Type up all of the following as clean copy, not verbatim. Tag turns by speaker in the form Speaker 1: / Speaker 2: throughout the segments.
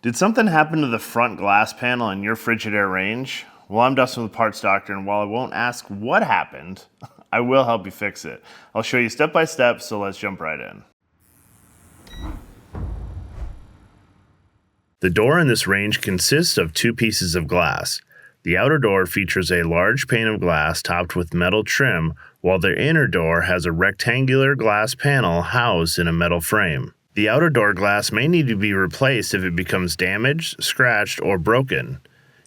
Speaker 1: Did something happen to the front glass panel in your Frigidaire range? Well, I'm Dustin with Parts Doctor, and while I won't ask what happened, I will help you fix it. I'll show you step by step, so let's jump right in. The door in this range consists of two pieces of glass. The outer door features a large pane of glass topped with metal trim, while the inner door has a rectangular glass panel housed in a metal frame. The outer door glass may need to be replaced if it becomes damaged, scratched, or broken.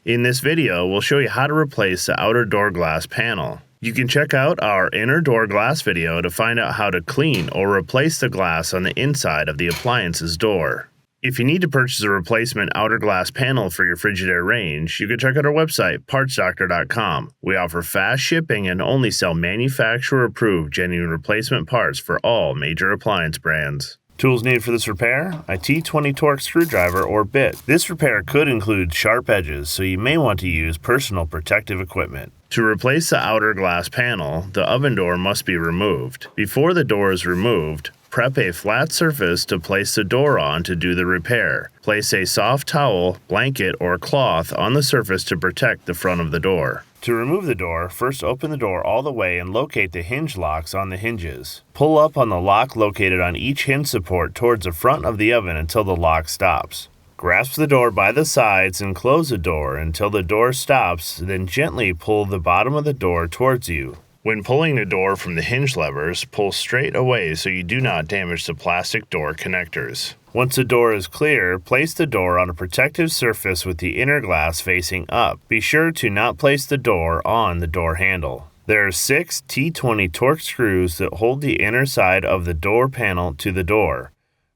Speaker 1: In this video, we'll show you how to replace the outer door glass panel. You can check out our inner door glass video to find out how to clean or replace the glass on the inside of the appliance's door. If you need to purchase a replacement outer glass panel for your Frigidaire range, you can check out our website, partsdoctor.com. We offer fast shipping and only sell manufacturer-approved genuine replacement parts for all major appliance brands. Tools needed for this repair: a T20 Torx screwdriver or bit. This repair could include sharp edges, so you may want to use personal protective equipment. To replace the outer glass panel, the oven door must be removed. Before the door is removed, prep a flat surface to place the door on to do the repair. Place a soft towel, blanket, or cloth on the surface to protect the front of the door. To remove the door, first open the door all the way and locate the hinge locks on the hinges. Pull up on the lock located on each hinge support towards the front of the oven until the lock stops. Grasp the door by the sides and close the door until the door stops, then gently pull the bottom of the door towards you. When pulling the door from the hinge levers, pull straight away so you do not damage the plastic door connectors. Once the door is clear, place the door on a protective surface with the inner glass facing up. Be sure to not place the door on the door handle. There are 6 T20 Torx screws that hold the inner side of the door panel to the door.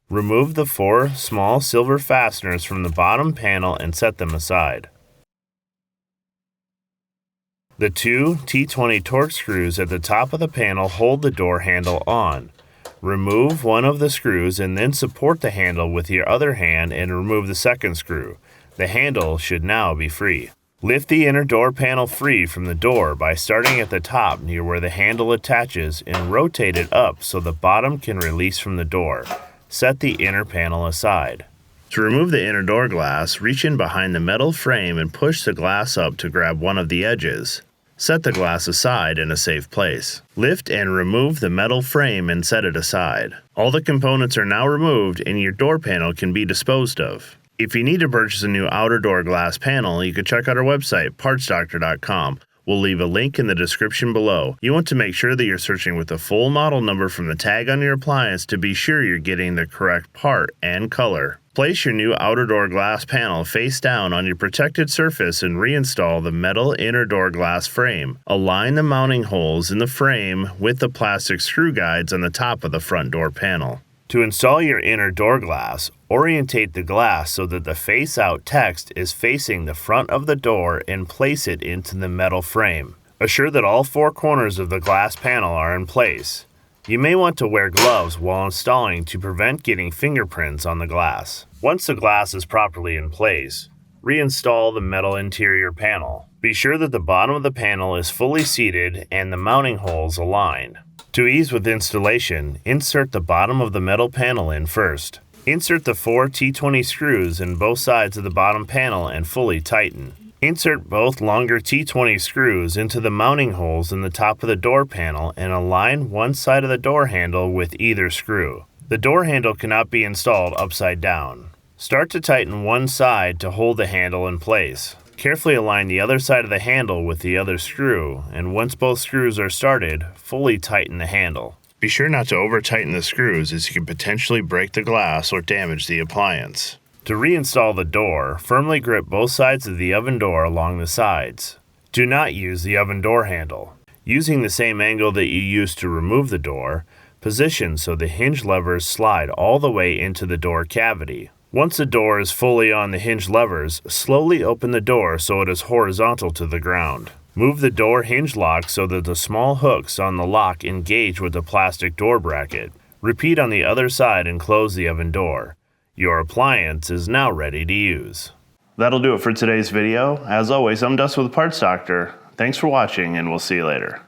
Speaker 1: Remove the 4 small silver fasteners from the bottom panel and set them aside. The 2 T20 Torx screws at the top of the panel hold the door handle on. Remove one of the screws and then support the handle with your other hand and remove the second screw. The handle should now be free. Lift the inner door panel free from the door by starting at the top near where the handle attaches and rotate it up so the bottom can release from the door. Set the inner panel aside. To remove the inner door glass, reach in behind the metal frame and push the glass up to grab one of the edges. Set the glass aside in a safe place. Lift and remove the metal frame and set it aside. All the components are now removed and your door panel can be disposed of. If you need to purchase a new outer door glass panel, you can check out our website, partsdoctor.com. We'll leave a link in the description below. You want to make sure that you're searching with the full model number from the tag on your appliance to be sure you're getting the correct part and color. Place your new outer door glass panel face down on your protected surface and reinstall the metal inner door glass frame. Align the mounting holes in the frame with the plastic screw guides on the top of the front door panel. To install your inner door glass, orientate the glass so that the face-out text is facing the front of the door and place it into the metal frame. Assure that all 4 corners of the glass panel are in place. You may want to wear gloves while installing to prevent getting fingerprints on the glass. Once the glass is properly in place, reinstall the metal interior panel. Be sure that the bottom of the panel is fully seated and the mounting holes aligned. To ease with installation, insert the bottom of the metal panel in first. Insert the 4 T20 screws in both sides of the bottom panel and fully tighten. Insert both longer T20 screws into the mounting holes in the top of the door panel and align one side of the door handle with either screw. The door handle cannot be installed upside down. Start to tighten one side to hold the handle in place. Carefully align the other side of the handle with the other screw, and once both screws are started, fully tighten the handle. Be sure not to over-tighten the screws as you can potentially break the glass or damage the appliance. To reinstall the door, firmly grip both sides of the oven door along the sides. Do not use the oven door handle. Using the same angle that you used to remove the door, position so the hinge levers slide all the way into the door cavity. Once the door is fully on the hinge levers, slowly open the door so it is horizontal to the ground. Move the door hinge lock so that the small hooks on the lock engage with the plastic door bracket. Repeat on the other side and close the oven door. Your appliance is now ready to use. That'll do it for today's video. As always, I'm Dustin with Parts Doctor. Thanks for watching, and we'll see you later.